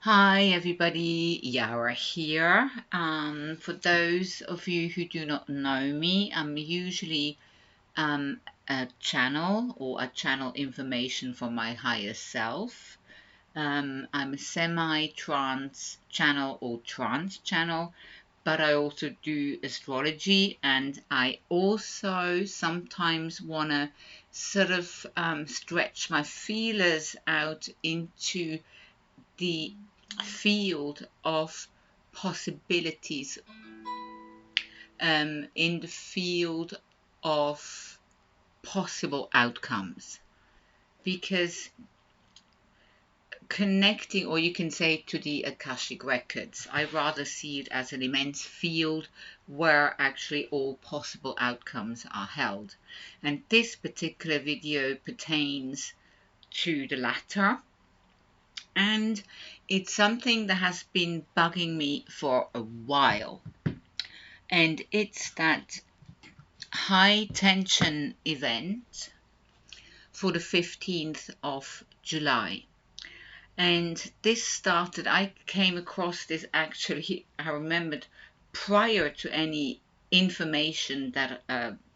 Hi everybody, Yara here. For those of you who do not know me, I'm usually a channel or a channel information for my higher self. I'm a semi-trance channel or trance channel, but I also do astrology, and I also sometimes want to sort of stretch my feelers out into the field of possibilities, in the field of possible outcomes, because connecting, or you can say, to the Akashic records, I rather see it as an immense field where actually all possible outcomes are held, and this particular video pertains to the latter. And it's something that has been bugging me for a while, and it's that high tension event for the 15th of July. And this started, I came across this actually, I remembered, prior to any information that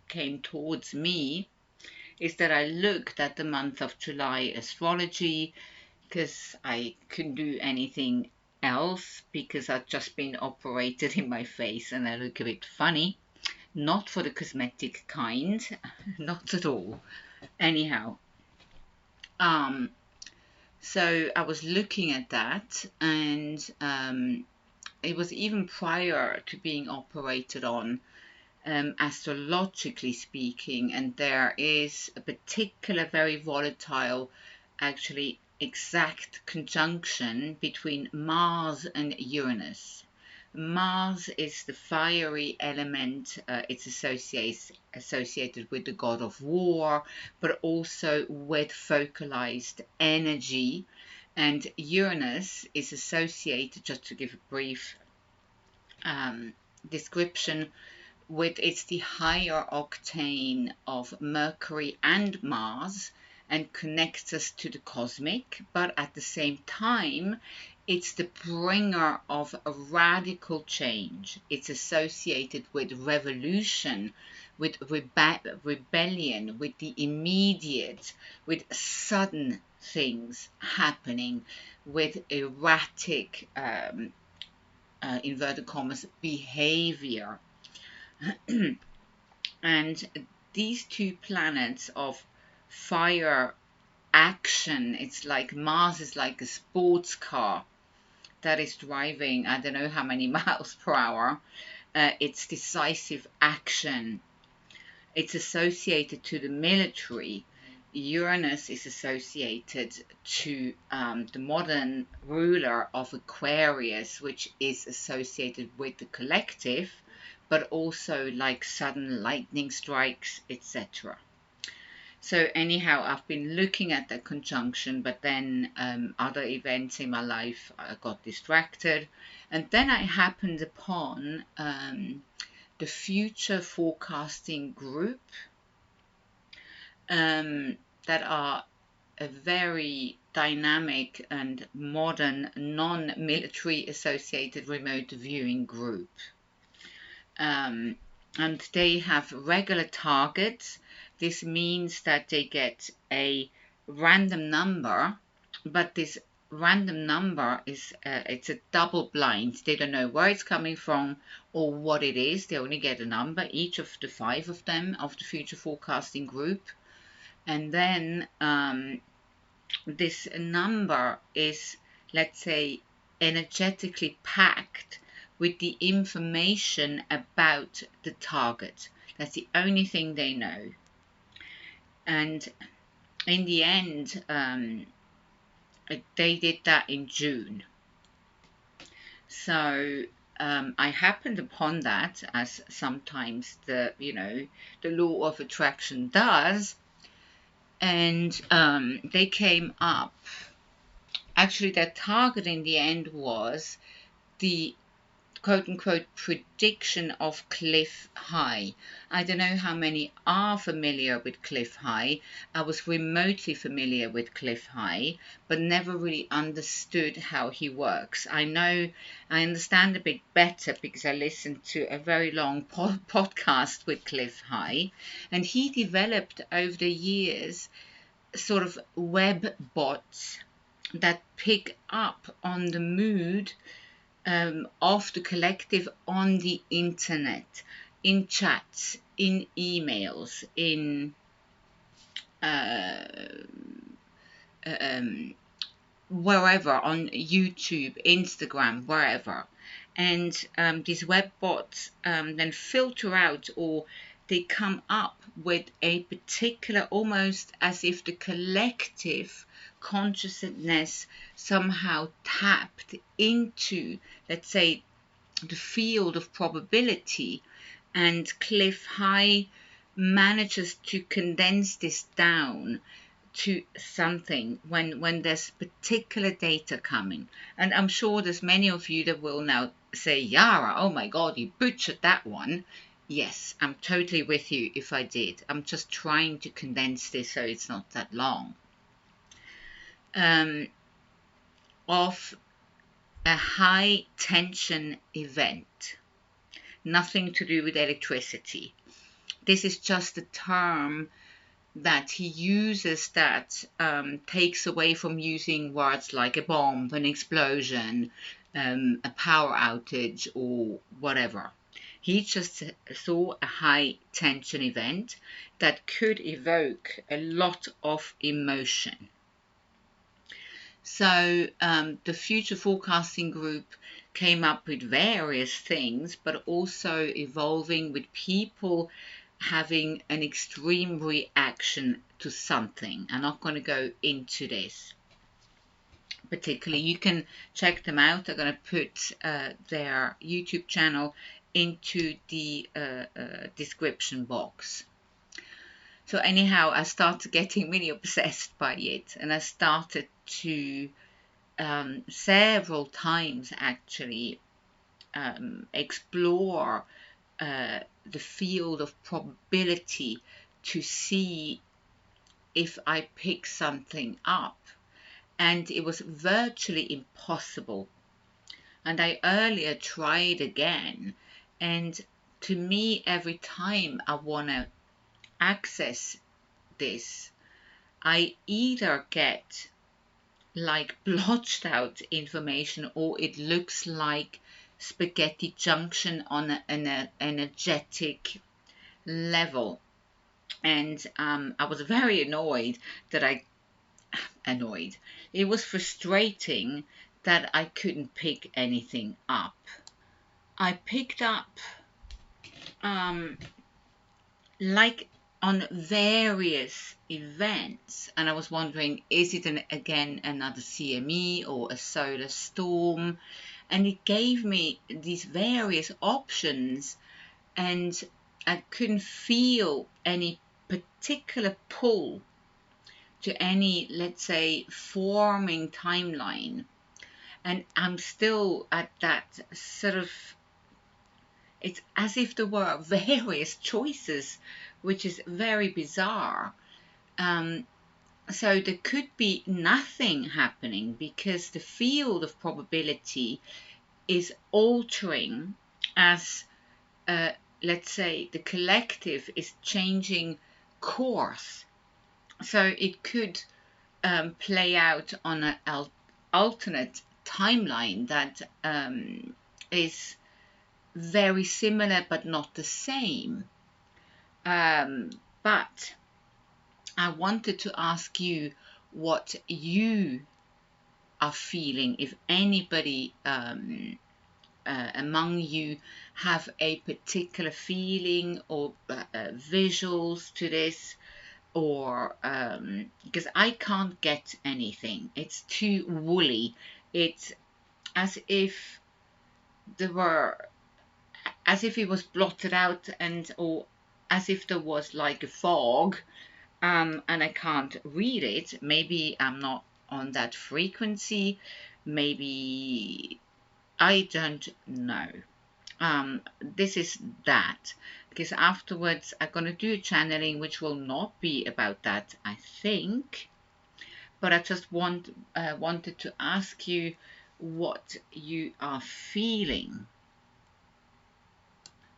came towards me, is that I looked at the month of July astrology, because I couldn't do anything else, because I'd just been operated in my face and I look a bit funny. Not for the cosmetic kind, not at all. Anyhow, um, so I was looking at that, and it was even prior to being operated on, astrologically speaking, and there is a particular very volatile, actually exact conjunction between Mars and Uranus. Mars is the fiery element. It's associated with the god of war, but also with focalized energy. And Uranus is associated, just to give a brief description, with it's the higher octane of Mercury and Mars, and connects us to the cosmic, but at the same time, it's the bringer of a radical change. It's associated with revolution, with rebellion, with the immediate, with sudden things happening, with erratic, inverted commas, behavior. And these two planets of fire action, it's like Mars is like a sports car that is driving, I don't know how many miles per hour. It's decisive action. It's associated to the military. Uranus is associated to the modern ruler of Aquarius, which is associated with the collective, but also like sudden lightning strikes, etc. So anyhow, I've been looking at the conjunction, but then other events in my life, I got distracted, and then I happened upon the future forecasting group, that are a very dynamic and modern non-military associated remote viewing group. And they have regular targets. This means that they get a random number, but this random number is it's a double blind. They don't know where it's coming from or what it is. They only get a number, each of the 5 of them, of the future forecasting group. And then this number is, let's say, energetically packed with the information about the target. That's the only thing they know. And in the end, they did that in June. So I happened upon that, as sometimes the law of attraction does, and they came up. Actually, their target in the end was the quote-unquote prediction of Cliff High. I don't know how many are familiar with Cliff High. I was remotely familiar with Cliff High, but never really understood how he works. I understand a bit better because I listened to a very long podcast with Cliff High, and he developed over the years sort of web bots that pick up on the mood of the collective on the internet, in chats, in emails, in uh, um, wherever, on YouTube, Instagram, wherever. And these web bots then filter out, or they come up with a particular, almost as if the collective consciousness somehow tapped into, let's say, the field of probability, and Cliff High manages to condense this down to something when there's particular data coming. And I'm sure there's many of you that will now say, Yara, oh my God, you butchered that one. Yes, I'm totally with you if I did. I'm just trying to condense this so it's not that long. Of a high tension event, nothing to do with electricity. This is just a term that he uses that takes away from using words like a bomb, an explosion, a power outage, or whatever. He just saw a high tension event that could evoke a lot of emotion. So the future forecasting group came up with various things, but also evolving with people having an extreme reaction to something. I'm not going to go into this particularly. You can check them out. I'm going to put their YouTube channel into the description box. So anyhow, I started getting really obsessed by it, and I started to several times actually explore the field of probability to see if I pick something up, and it was virtually impossible. And I earlier tried again, and to me, every time I want to access this, I either get like blotched out information, or it looks like spaghetti junction on an energetic level. And I was very annoyed. It was frustrating that I couldn't pick anything up. I picked up like on various events, and I was wondering, is it again another CME or a solar storm? And it gave me these various options, and I couldn't feel any particular pull to any, let's say, forming timeline. And I'm still at that sort of, it's as if there were various choices, which is very bizarre. So there could be nothing happening because the field of probability is altering as, let's say, the collective is changing course. So it could play out on an alternate timeline that is very similar but not the same. But I wanted to ask you what you are feeling, if anybody among you have a particular feeling or visuals to this, or because I can't get anything. It's too woolly. It's as if there were, as if it was blotted out, and or as if there was like a fog, and I can't read it. Maybe I'm not on that frequency. Maybe I don't know. this is that, because afterwards I'm going to do a channeling which will not be about that, I think. But I just wanted to ask you what you are feeling.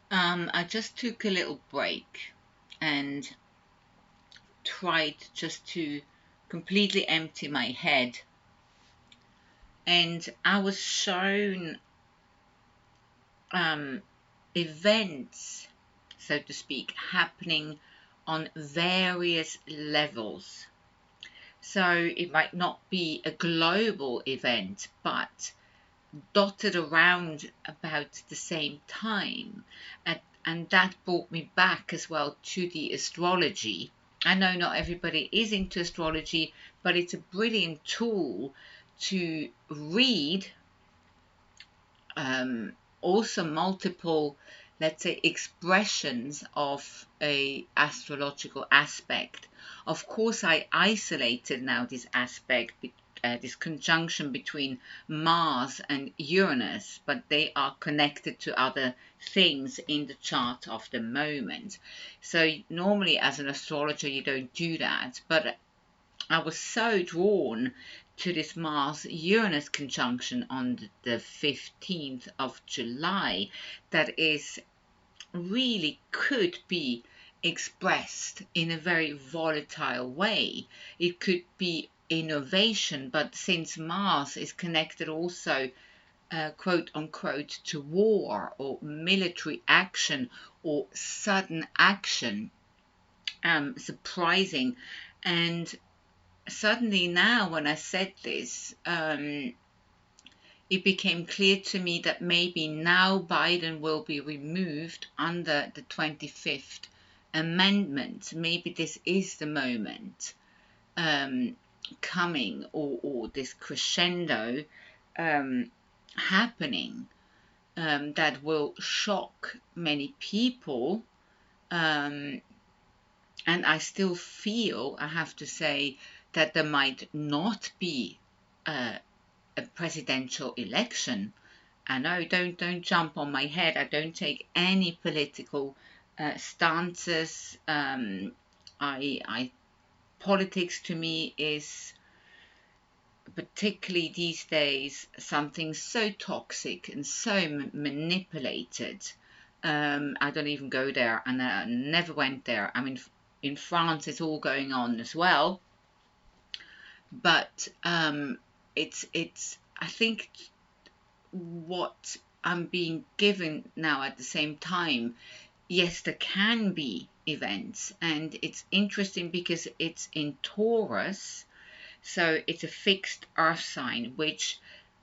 I just took a little break and tried just to completely empty my head, and I was shown events, so to speak, happening on various levels. So it might not be a global event, but dotted around about the same time. And that brought me back as well to the astrology. I know not everybody is into astrology, but it's a brilliant tool to read also multiple, let's say, expressions of a astrological aspect. Of course, I isolated now this aspect, this conjunction between Mars and Uranus, but they are connected to other things in the chart of the moment. So normally as an astrologer you don't do that, but I was so drawn to this Mars Uranus conjunction on the 15th of July that is really could be expressed in a very volatile way. It could be innovation, but since Mars is connected also quote unquote to war or military action or sudden action, surprising. And suddenly now when I said this, it became clear to me that maybe now Biden will be removed under the 25th Amendment. Maybe this is the moment coming, or this crescendo happening that will shock many people. And I still feel, I have to say, that there might not be a presidential election. I know, don't jump on my head. I don't take any political stances. I politics to me is, particularly these days, something so toxic and so manipulated. I don't even go there, and I never went there. I mean, in France, it's all going on as well, but it's. I think what I'm being given now at the same time. Yes, there can be events, and it's interesting because it's in Taurus, so it's a fixed earth sign, which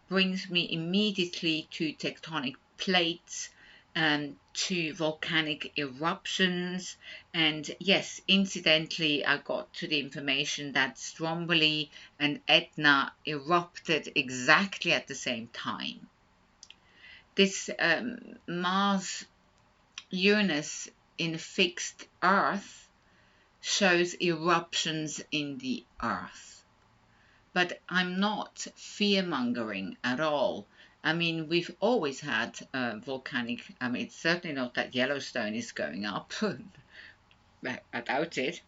brings me immediately to tectonic plates and to volcanic eruptions. And yes, incidentally, I got to the information that Stromboli and Etna erupted exactly at the same time. This Mars Uranus in fixed earth shows eruptions in the earth. But I'm not fear-mongering at all. I mean, we've always had volcanic, I mean, it's certainly not that Yellowstone is going up. I doubt it,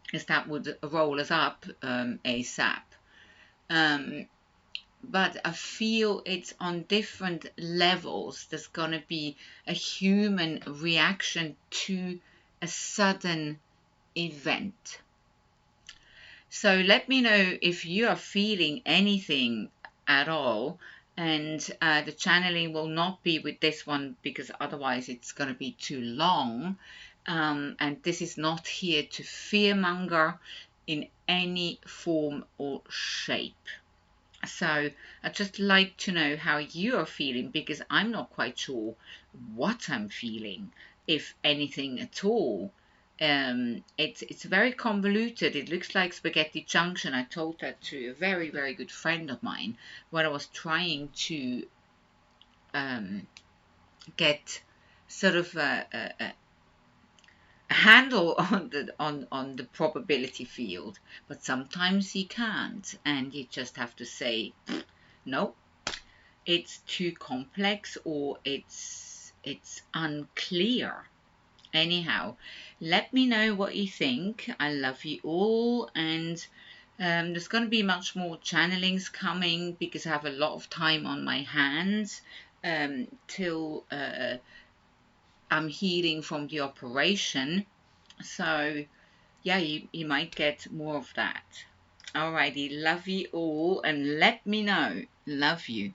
because that would roll us up ASAP. But I feel it's on different levels. There's going to be a human reaction to a sudden event. So let me know if you are feeling anything at all. And the channeling will not be with this one because otherwise it's going to be too long. And this is not here to fearmonger in any form or shape. So I'd just like to know how you are feeling, because I'm not quite sure what I'm feeling, if anything at all. It's very convoluted. It looks like spaghetti junction. I told that to a very, very good friend of mine when I was trying to get sort of a handle on the probability field, but sometimes you can't, and you just have to say no, it's too complex, or it's it's unclear. Anyhow, let me know what you think. I love you all, and there's going to be much more channelings coming because I have a lot of time on my hands till I'm healing from the operation. So, yeah, you might get more of that. Alrighty, love you all, and let me know. Love you.